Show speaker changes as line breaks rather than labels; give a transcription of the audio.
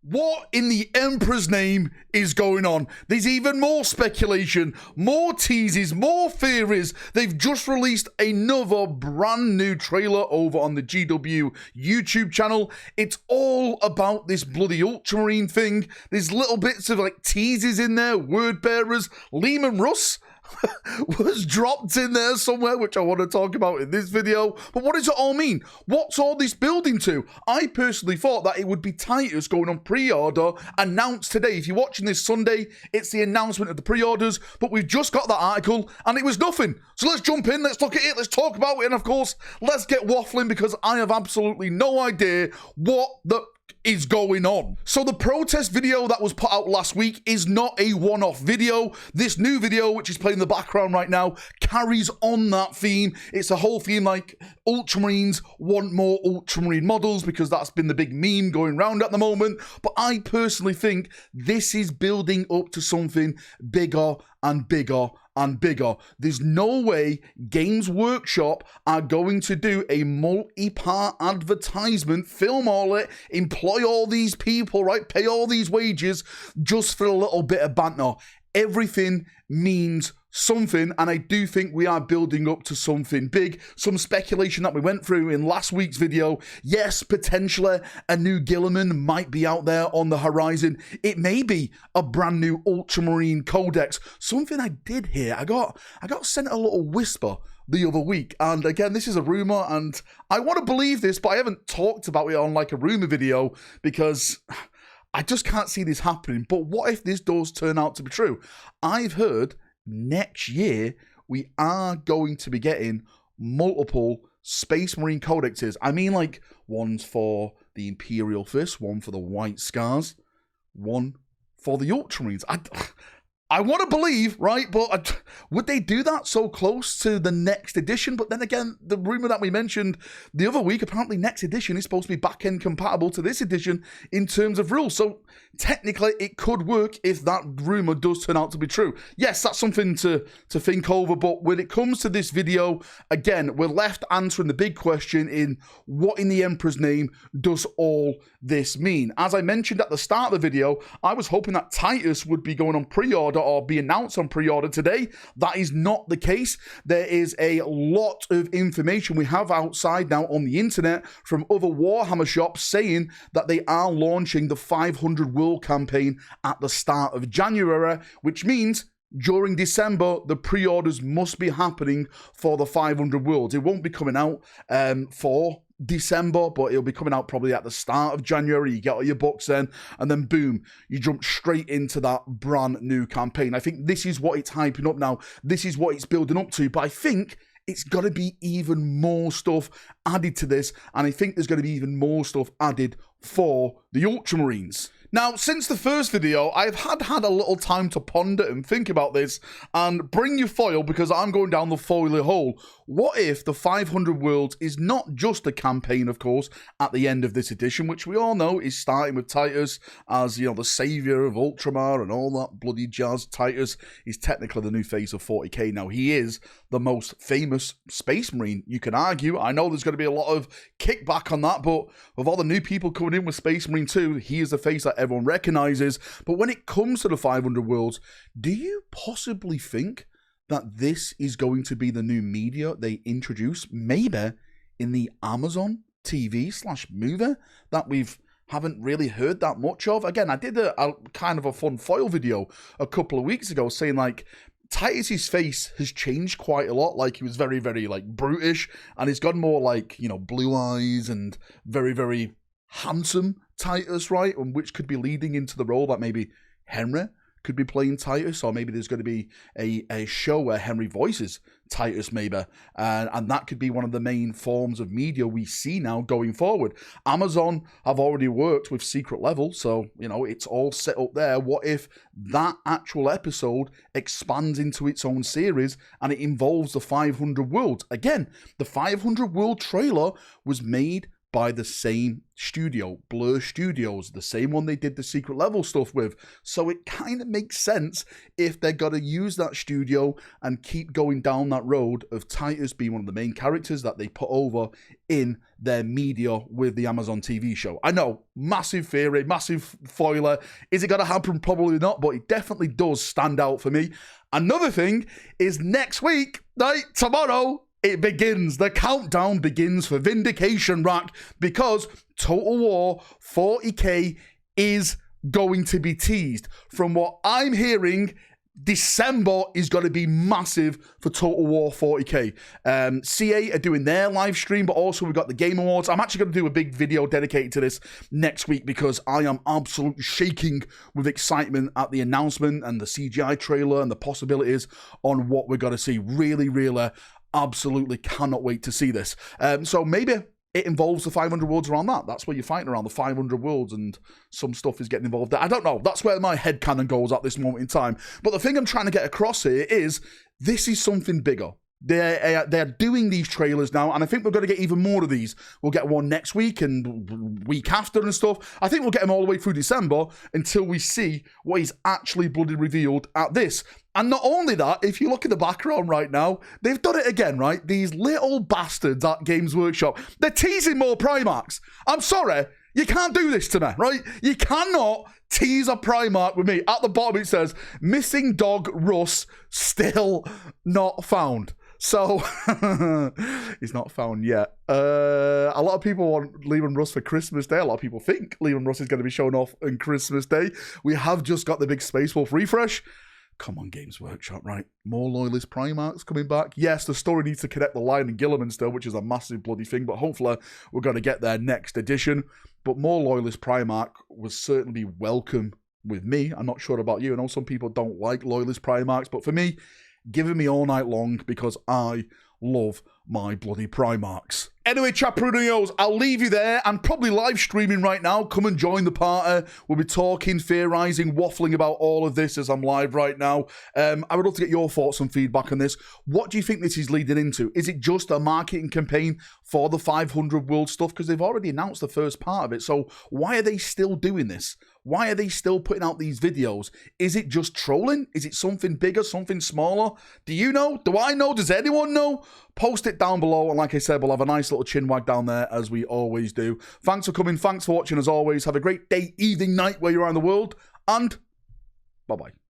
What in the Emperor's name is going on? There's even more speculation, more teases, more theories. They've just released another brand new trailer over on the GW YouTube channel. It's all about this bloody Ultramarine thing. There's little bits of like teases in there, word bearers. Lehman Russ was dropped in there somewhere, which I want to talk about in this video. But what does it all mean? What's all this building to? I personally thought that it would be Titus going on pre-order, announced today. If you're watching this Sunday, it's the announcement of the pre-orders, but we've just got that article and it was nothing. So let's jump in, let's look at it, let's talk about it, and of course, let's get waffling because I have absolutely no idea what the is going on. So the protest video that was put out last week is not a one-off video. This new video, which is playing in the background right now, carries on that theme. It's a whole theme like Ultramarines want more Ultramarine models because that's been the big meme going around at the moment. But I personally think this is building up to something bigger and bigger and bigger. There's no way Games Workshop are going to do a multi-part advertisement, film all it, employ all these people, right? Pay all these wages just for a little bit of banter. Everything means something, and I do think we are building up to something big. Some speculation that we went through in last week's video. Yes, potentially a new Guilliman might be out there on the horizon. It may be a brand new Ultramarine Codex. Something I did hear, I got sent a little whisper the other week, and again, this is a rumor, and I want to believe this, but I haven't talked about it on like a rumor video because I just can't see this happening. But what if this does turn out to be true? I've heard next year we are going to be getting multiple Space Marine Codexes. I mean, like, one's for the Imperial Fist, one for the White Scars, one for the Ultramarines. I want to believe, right? But would they do that so close to the next edition? But then again, the rumor that we mentioned the other week, apparently next edition is supposed to be back-end compatible to this edition in terms of rules. So technically, it could work if that rumor does turn out to be true. Yes, that's something to think over. But when it comes to this video, again, we're left answering the big question in what in the Emperor's name does all this mean? As I mentioned at the start of the video, I was hoping that Titus would be going on pre-order or be announced on pre-order today. That is not the case. There is a lot of information we have outside now on the internet from other Warhammer shops saying that they are launching the 500 World campaign at the start of January, which means during December, the pre-orders must be happening for the 500 Worlds. It won't be coming out for December, but it'll be coming out probably at the start of January. You get all your books then, and then boom, you jump straight into that brand new campaign. I think this is what it's hyping up now. This is what it's building up to, but I think it's got to be even more stuff added to this, and I think there's going to be even more stuff added for the Ultramarines. Now, since the first video, I've had a little time to ponder and think about this and bring you foil because I'm going down the foily hole. What if the 500 Worlds is not just a campaign, of course, at the end of this edition, which we all know is starting with Titus as, you know, the savior of Ultramar and all that bloody jazz. Titus is technically the new face of 40k now. He is the most famous Space Marine, you can argue. I know there's going to be a lot of kickback on that, but with all the new people coming in with Space Marine 2, he is the face that everyone recognizes. But when it comes to the 500 Worlds, do you possibly think that this is going to be the new media they introduce, maybe in the Amazon TV/movie that haven't really heard that much of? Again, I did a kind of a fun foil video a couple of weeks ago saying like Titus's face has changed quite a lot. Like, he was very, very like brutish, and he's gotten more like, you know, blue eyes and very, very handsome Titus, right? And which could be leading into the role that maybe Henry could be playing Titus, or maybe there's going to be a show where Henry voices Titus, maybe, and that could be one of the main forms of media we see now going forward. Amazon have already worked with Secret Level, so, you know, it's all set up there. What if that actual episode expands into its own series and it involves the 500 Worlds? Again, the 500 World trailer was made by the same studio, Blur Studios, the same one they did the secret level stuff with. So it kind of makes sense if they're going to use that studio and keep going down that road of Titus being one of the main characters that they put over in their media with the Amazon TV show. I know, massive theory, massive foiler. Is it going to happen? Probably not, but it definitely does stand out for me. Another thing is next week, tomorrow, it begins. The countdown begins for Vindication Rack because Total War 40k is going to be teased. From what I'm hearing, December is going to be massive for Total War 40k. CA are doing their live stream, but also we've got the Game Awards. I'm actually going to do a big video dedicated to this next week because I am absolutely shaking with excitement at the announcement and the CGI trailer and the possibilities on what we're going to see. Really, really, absolutely cannot wait to see this. So maybe it involves the 500 worlds around that. That's where you're fighting around the 500 worlds and some stuff is getting involved there. I don't know. That's where my headcanon goes at this moment in time. But the thing I'm trying to get across here is this is something bigger. They're doing these trailers now, and I think we're going to get even more of these. We'll get one next week and week after and stuff. I think we'll get them all the way through December until we see what is actually bloody revealed at this. And not only that, if you look at the background right now, they've done it again, right? These little bastards at Games Workshop, they're teasing more Primarchs. I'm sorry, you can't do this to me, right? You cannot tease a Primarch with me. At the bottom it says, missing dog RUSS still not found. So, he's not found yet. A lot of people want Liam Russ for Christmas Day. A lot of people think Liam Russ is going to be shown off on Christmas Day. We have just got the big Space Wolf refresh. Come on, Games Workshop, right? More Loyalist Primarchs coming back. Yes, the story needs to connect the Lion and Gilliman still, which is a massive bloody thing, but hopefully we're going to get there next edition. But more Loyalist Primarch was certainly welcome with me. I'm not sure about you. I know some people don't like Loyalist Primarchs, but for me, giving me all night long because I love my bloody Primarchs. Anyway, Chaprunios, I'll leave you there. I'm probably live streaming right now. Come and join the party. We'll be talking, theorizing, waffling about all of this as I'm live right now. I would love to get your thoughts and feedback on this. What do you think this is leading into? Is it just a marketing campaign for the 500 world stuff? Because they've already announced the first part of it. So why are they still doing this? Why are they still putting out these videos? Is it just trolling? Is it something bigger, something smaller? Do you know? Do I know? Does anyone know? Post it down below. And like I said, we'll have a nice little chin wag down there as we always do. Thanks for coming. Thanks for watching as always. Have a great day, evening, night where you are in the world. And bye-bye.